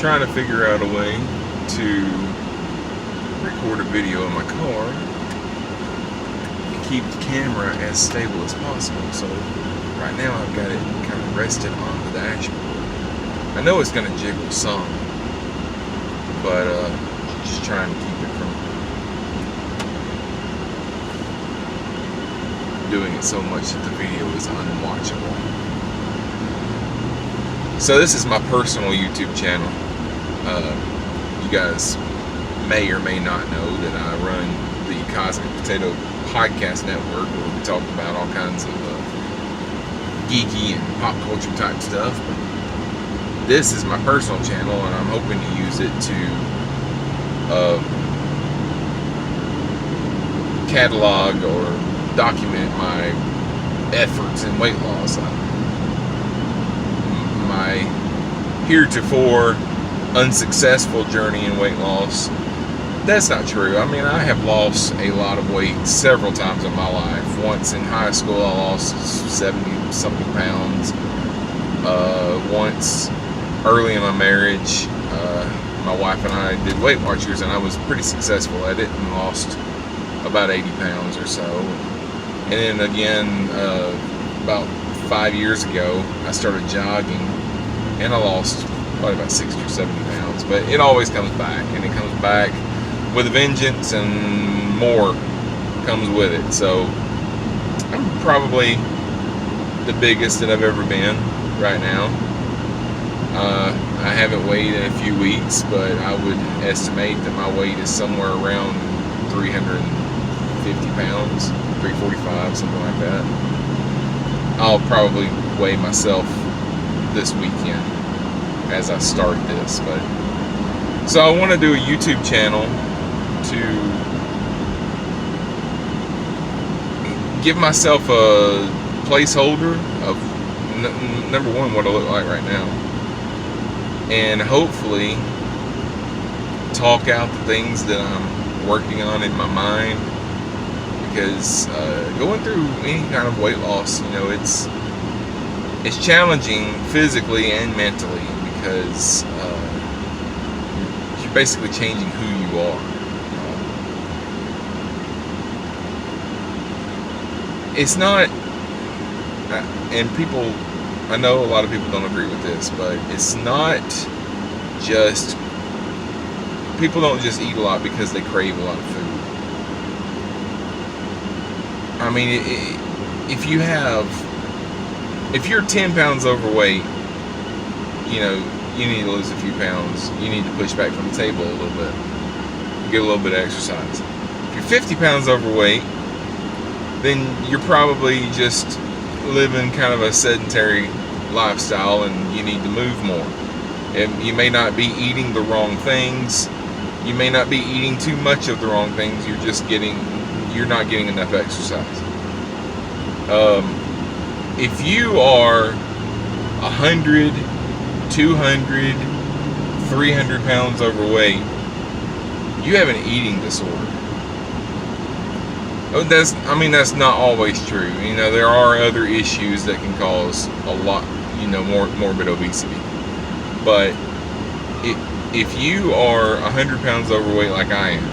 trying to figure out a way to record a video in my car and keep the camera as stable as possible. So right now I've got it kind of rested on the dashboard. I know it's going to jiggle some, but just trying to keep it from doing it so much that the video is unwatchable. So this is my personal YouTube channel. You guys may or may not know that I run the Cosmic Potato Podcast Network, where we talk about all kinds of geeky and pop culture type stuff. But this is my personal channel, and I'm hoping to use it to catalog or document my efforts in weight loss. My heretofore unsuccessful journey in weight loss, that's not true. I mean, I have lost a lot of weight several times in my life. Once in high school, I lost 70 something pounds. Once early in my marriage, my wife and I did Weight Watchers, and I was pretty successful at it and lost about 80 pounds or so. And then again, about 5 years ago, I started jogging, and I lost probably about 60 or 70 pounds. But it always comes back, and it comes back with a vengeance, and more comes with it. So I'm probably the biggest that I've ever been right now. I haven't weighed in a few weeks, but I would estimate that my weight is somewhere around 350 pounds, 345, something like that. I'll probably weigh myself this weekend as I start this. But so I want to do a YouTube channel to give myself a placeholder of number one, what I look like right now, and hopefully talk out the things that I'm working on in my mind. Because going through any kind of weight loss, you know, it's challenging physically and mentally, because you're basically changing who you are. It's not, and people, I know a lot of people don't agree with this, but it's not just, people don't just eat a lot because they crave a lot of food. I mean, if you're 10 pounds overweight, you know, you need to lose a few pounds. You need to push back from the table a little bit, get a little bit of exercise. If you're 50 pounds overweight, then you're probably just living kind of a sedentary lifestyle, and you need to move more. And you may not be eating the wrong things. You may not be eating too much of the wrong things. You're not getting enough exercise. If you are 100, 200, 300 pounds overweight, you have an eating disorder. That's not always true. You know, there are other issues that can cause a lot, you know, morbid obesity. But if you are 100 pounds overweight like I am,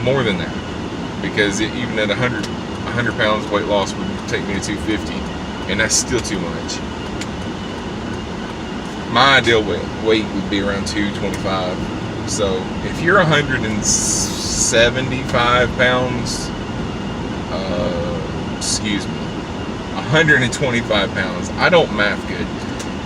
more than that, because even at 100 pounds, weight loss would take me to 250, and that's still too much. My ideal weight would be around 225. So if you're 175 pounds, 125 pounds, I don't math good.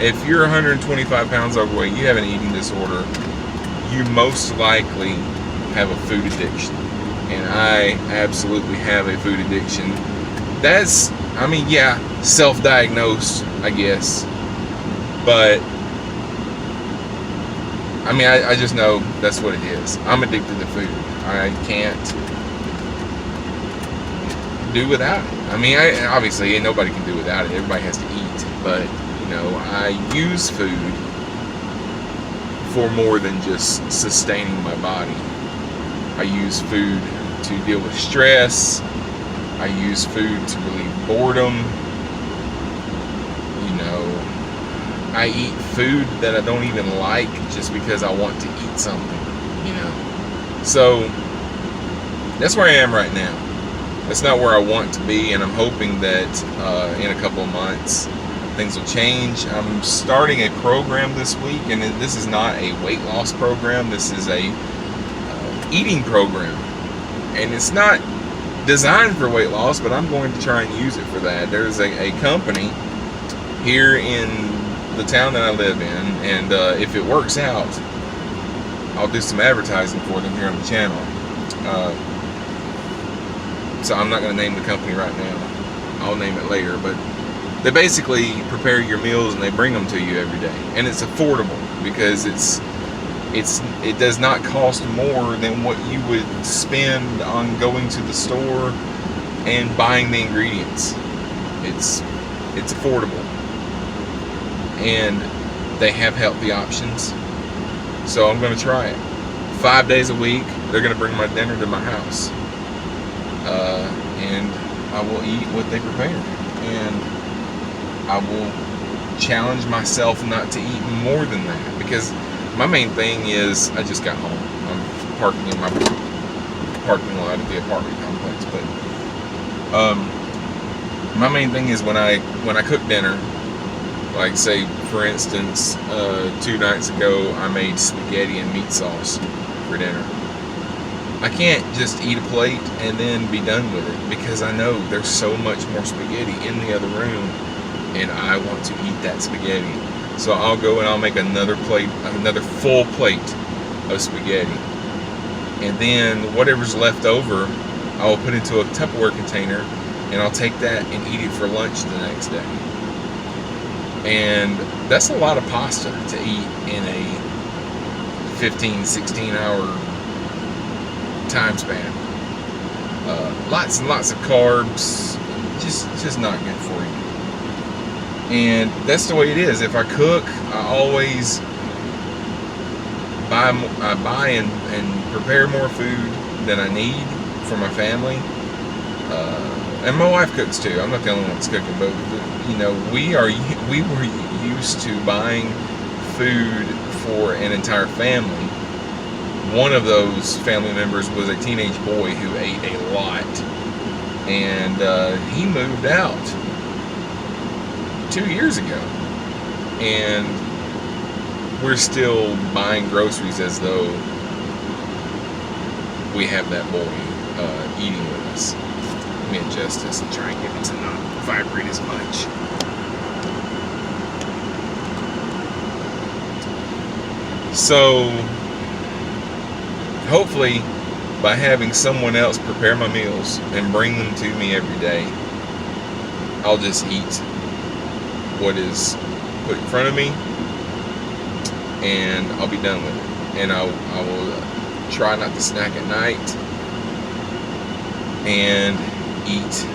If you're 125 pounds overweight, you have an eating disorder, you most likely have a food addiction. And I absolutely have a food addiction. That's, self-diagnosed, I guess. But, I just know that's what it is. I'm addicted to food. I can't do without it. Obviously, nobody can do without it. Everybody has to eat. But, you know, I use food for more than just sustaining my body. I use food to deal with stress. I use food to relieve boredom. You know, I eat food that I don't even like just because I want to eat something, you know. So that's where I am right now. That's not where I want to be, and I'm hoping that in a couple of months things will change. I'm starting a program this week, and this is not a weight loss program. This is a eating program, and it's not designed for weight loss, but I'm going to try and use it for that. There's a company here in the town that I live in, and if it works out, I'll do some advertising for them here on the channel. So I'm not going to name the company right now. I'll name it later, but they basically prepare your meals and they bring them to you every day, and it's affordable because it does not cost more than what you would spend on going to the store and buying the ingredients. It's affordable, and they have healthy options. So I'm going to try it. 5 days a week, they're going to bring my dinner to my house, and I will eat what they prepare, and I will challenge myself not to eat more than that, because my main thing is, I just got home. I'm parking in my parking lot at the apartment complex, but my main thing is when I cook dinner, like say for instance 2 nights ago I made spaghetti and meat sauce for dinner. I can't just eat a plate and then be done with it, because I know there's so much more spaghetti in the other room, and I want to eat that spaghetti. So I'll go and I'll make another full plate of spaghetti, and then whatever's left over I will put into a Tupperware container, and I'll take that and eat it for lunch the next day. And that's a lot of pasta to eat in a 15-16 hour time span. Lots and lots of carbs, just not good for you. And that's the way it is. If I cook, I always buy and prepare more food than I need for my family. And my wife cooks too. I'm not the only one that's cooking, but you know, we were used to buying food for an entire family. One of those family members was a teenage boy who ate a lot, and he moved out 2 years ago, and we're still buying groceries as though we have that boy eating with us. Let me adjust this and try and get it to not vibrate as much. So hopefully by having someone else prepare my meals and bring them to me every day, I'll just eat what is put in front of me, and I'll be done with it. And I will try not to snack at night, and eat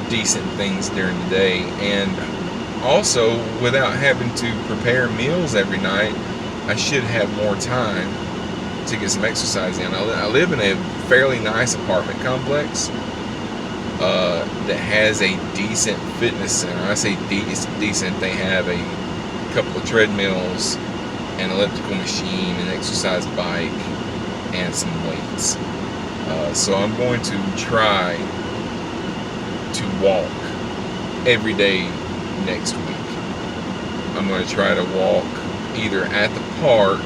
decent things during the day. And also, without having to prepare meals every night, I should have more time to get some exercise in. I live in a fairly nice apartment complex that has a decent fitness center. I say decent. They have a couple of treadmills, an elliptical machine, an exercise bike, and some weights. So I'm going to try to walk every day next week. I'm going to try to walk either at the park,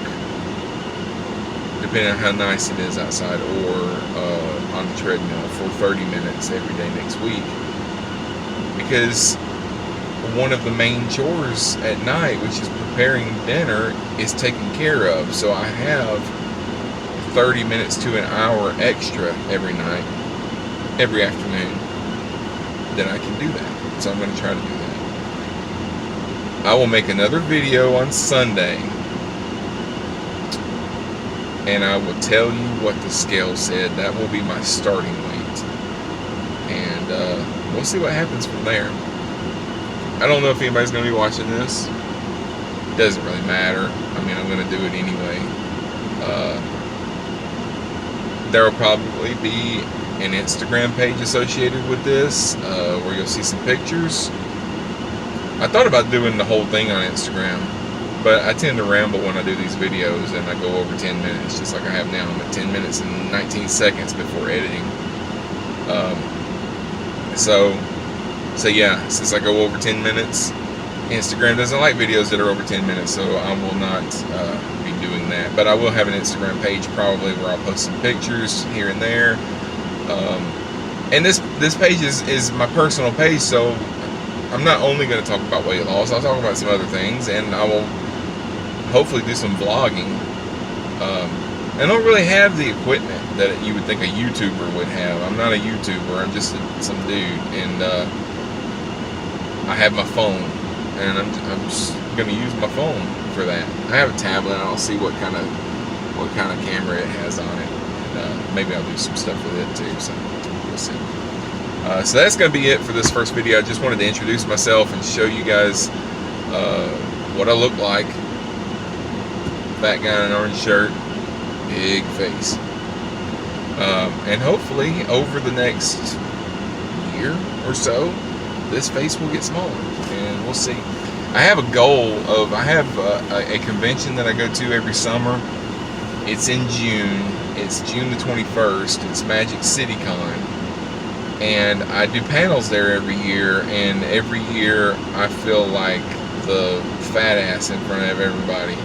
depending on how nice it is outside, or on the treadmill for 30 minutes every day next week. Because one of the main chores at night, which is preparing dinner, is taken care of. So I have 30 minutes to an hour extra every night, every afternoon, that I can do that. So I'm going to try to do that. I will make another video on Sunday, and I will tell you what the scale said. That will be my starting weight, and we'll see what happens from there. I don't know if anybody's going to be watching this. It doesn't really matter. I mean, I'm going to do it anyway. There will probably be an Instagram page associated with this, where you'll see some pictures. I thought about doing the whole thing on Instagram, but I tend to ramble when I do these videos, and I go over 10 minutes, just like I have now. I'm at 10 minutes and 19 seconds before editing. So yeah, since I go over 10 minutes, Instagram doesn't like videos that are over 10 minutes, so I will not be doing that. But I will have an Instagram page probably where I'll post some pictures here and there. And this page is my personal page, so I'm not only going to talk about weight loss, I'll talk about some other things, and I will hopefully do some vlogging. I don't really have the equipment that you would think a YouTuber would have. I'm not a YouTuber, I'm just some dude, and I have my phone, and I'm just going to use my phone for that. I have a tablet, and I'll see what kind of camera it has on it, and maybe I'll do some stuff with it too, so we'll see. So that's going to be it for this first video. I just wanted to introduce myself and show you guys what I look like. Fat guy in an orange shirt, big face. And hopefully over the next year or so, this face will get smaller, and we'll see. I have a goal of, I have a convention that I go to every summer. It's in June. It's June the 21st. It's Magic City Con. And I do panels there every year, and every year I feel like the fat ass in front of everybody.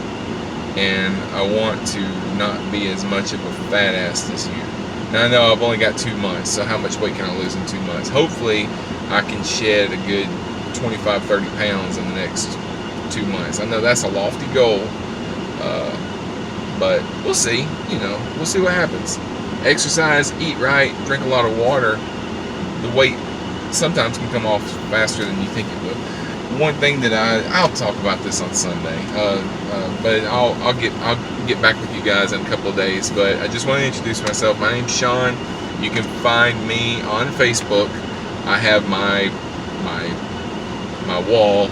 And I want to not be as much of a fat ass this year. Now I know I've only got 2 months, so how much weight can I lose in 2 months? Hopefully I can shed a good 25-30 pounds in the next 2 months. I know that's a lofty goal, but we'll see. We'll see what happens. Exercise, eat right, drink a lot of water. The weight sometimes can come off faster than you think it will. One thing that I'll talk about this on Sunday, but I'll get back with you guys in a couple of days. But I just want to introduce myself. My name's Shawn. You can find me on Facebook. I have my wall,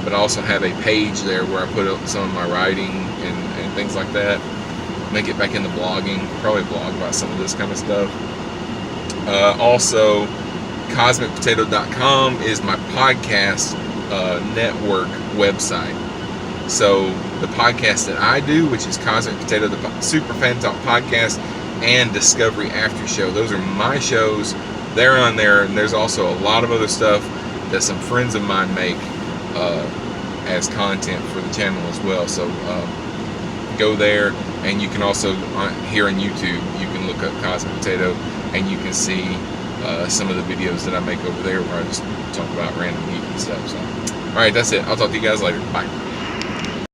but I also have a page there where I put up some of my writing and things like that. I'm gonna get back into blogging. Probably blog about some of this kind of stuff. Also, CosmicPotato.com is my podcast network website. So the podcast that I do, which is Cosmic Potato, the Super Fan Talk podcast, and Discovery After Show, those are my shows. They're on there, and there's also a lot of other stuff that some friends of mine make as content for the channel as well. So go there, and you can also, here on YouTube, you can look up Cosmic Potato, and you can see some of the videos that I make over there where I just talk about random geek and stuff. So, alright, that's it. I'll talk to you guys later. Bye.